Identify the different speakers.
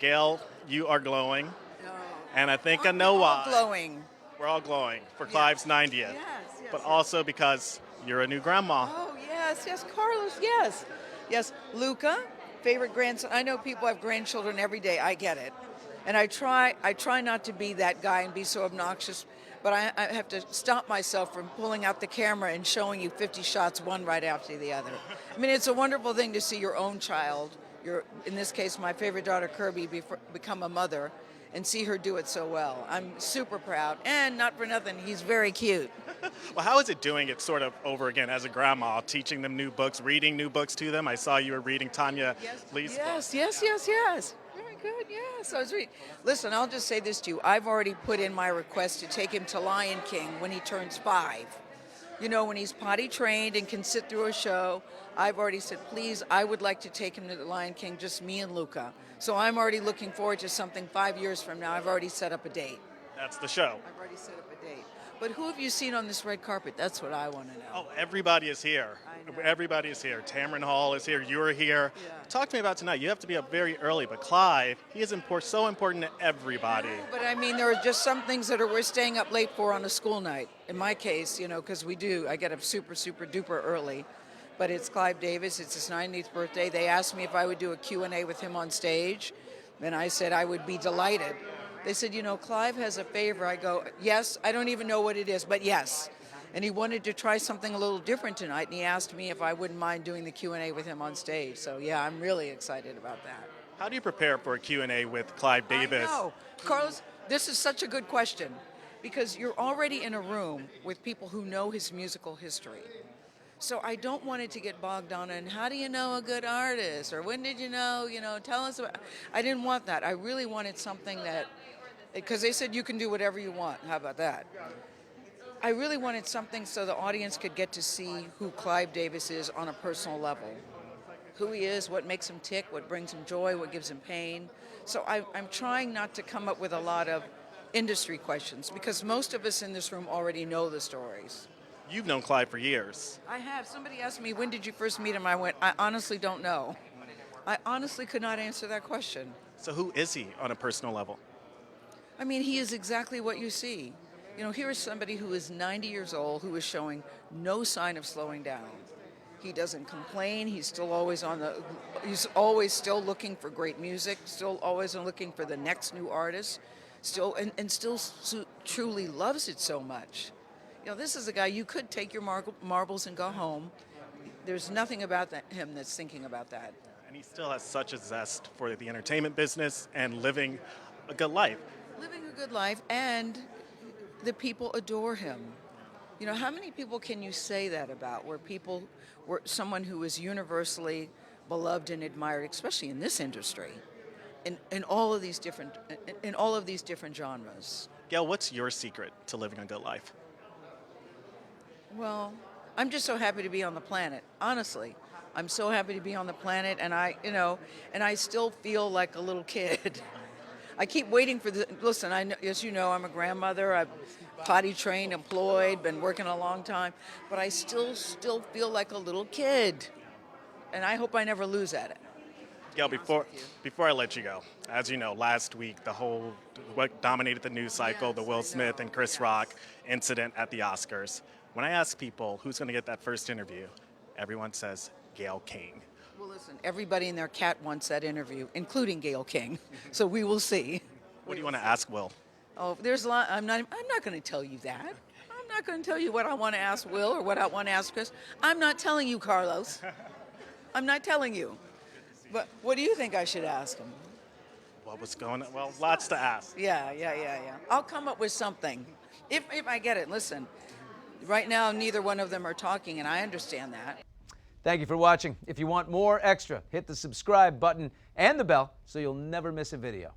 Speaker 1: Gayle, you are glowing,
Speaker 2: No.
Speaker 1: and I think I know
Speaker 2: We're all
Speaker 1: why.
Speaker 2: glowing.
Speaker 1: We're all glowing for
Speaker 2: Yes.
Speaker 1: Clive's 90th,
Speaker 2: Yes, yes,
Speaker 1: but
Speaker 2: yes.
Speaker 1: also because you're a new grandma.
Speaker 2: Oh, yes, yes, Carlos, yes. Yes, Luca, favorite grandson. I know people have grandchildren every day. I get it. And I try not to be that guy and be so obnoxious, but I have to stop myself from pulling out the camera and showing you 50 shots, one right after the other. I mean, it's a wonderful thing to see your own child, in this case, my favorite daughter, Kirby, become a mother and see her do it so well. I'm super proud. And not for nothing, he's very cute.
Speaker 1: Well, how is it doing it sort of over again as a grandma, teaching them new books, reading new books to them? I saw you were reading Tanya Lee's book.
Speaker 2: Yes. Very good, yes. I was reading. Listen, I'll just say this to you. I've already put in my request to take him to Lion King when he turns 5. You know, when he's potty trained and can sit through a show, I've already said, please, I would like to take him to the Lion King, just me and Luca. So I'm already looking forward to something 5 years from now. I've already set up a date.
Speaker 1: That's the show.
Speaker 2: I've already set up a date. But who have you seen on this red carpet? That's what I want to know.
Speaker 1: Oh, everybody is here.
Speaker 2: I know.
Speaker 1: Everybody is here. Tamron Hall is here. You're here.
Speaker 2: Yeah.
Speaker 1: Talk to me about tonight. You have to be up very early, but Clive, he is so important to everybody.
Speaker 2: But I mean, there are just some things that we're staying up late for on a school night. In my case, you know, because I get up super, super duper early. But it's Clive Davis. It's his 90th birthday. They asked me if I would do a Q&A with him on stage. And I said I would be delighted. They said, you know, Clive has a favor. I go, yes, I don't even know what it is, but yes. And he wanted to try something a little different tonight, and he asked me if I wouldn't mind doing the Q&A with him on stage. So, yeah, I'm really excited about that.
Speaker 1: How do you prepare for a Q&A with Clive Davis?
Speaker 2: I know. Carlos, this is such a good question, because you're already in a room with people who know his musical history. So I don't want it to get bogged down in how do you know a good artist, or when did you know, tell us about. I didn't want that. I really wanted something that, because they said you can do whatever you want. How about that? I really wanted something so the audience could get to see who Clive Davis is on a personal level. Who he is, what makes him tick, what brings him joy, what gives him pain. So I'm trying not to come up with a lot of industry questions, because most of us in this room already know the stories.
Speaker 1: You've known Clive for years.
Speaker 2: I have. Somebody asked me, when did you first meet him? I went, I honestly don't know. I honestly could not answer that question.
Speaker 1: So who is he on a personal level?
Speaker 2: I mean, he is exactly what you see. You know, here is somebody who is 90 years old, who is showing no sign of slowing down. He doesn't complain. He's always still looking for great music, still always looking for the next new artist, still truly loves it so much. You know, this is a guy, you could take your marbles and go home. There's nothing about him that's thinking about that.
Speaker 1: And he still has such a zest for the entertainment business and living a good life.
Speaker 2: Living a good life, and the people adore him. You know, how many people can you say that about, where someone who is universally beloved and admired, especially in this industry, in all of these different genres?
Speaker 1: Gayle, what's your secret to living a good life?
Speaker 2: Well, I'm just so happy to be on the planet. Honestly, I'm so happy to be on the planet, and I still feel like a little kid. I keep waiting for listen, as you know, I'm a grandmother. I've potty trained, employed, been working a long time, but I still feel like a little kid, and I hope I never lose at it.
Speaker 1: Gayle, before I let you go, as you know, last week what dominated the news cycle, the Will Smith and Chris Rock incident at the Oscars. When I ask people who's going to get that first interview, everyone says Gayle King.
Speaker 2: Well, listen, everybody and their cat wants that interview, including Gayle King. So we will see.
Speaker 1: What do you want to ask Will?
Speaker 2: Oh, there's a lot. I'm not going to tell you that. I'm not going to tell you what I want to ask Will or what I want to ask Chris. I'm not telling you, Carlos. I'm not telling you. But what do you think I should ask him?
Speaker 1: What was going on? Well, lots to ask.
Speaker 2: Yeah. I'll come up with something. If I get it. Listen, right now, neither one of them are talking, and I understand that.
Speaker 3: Thank you for watching. If you want more extra, hit the subscribe button and the bell so you'll never miss a video.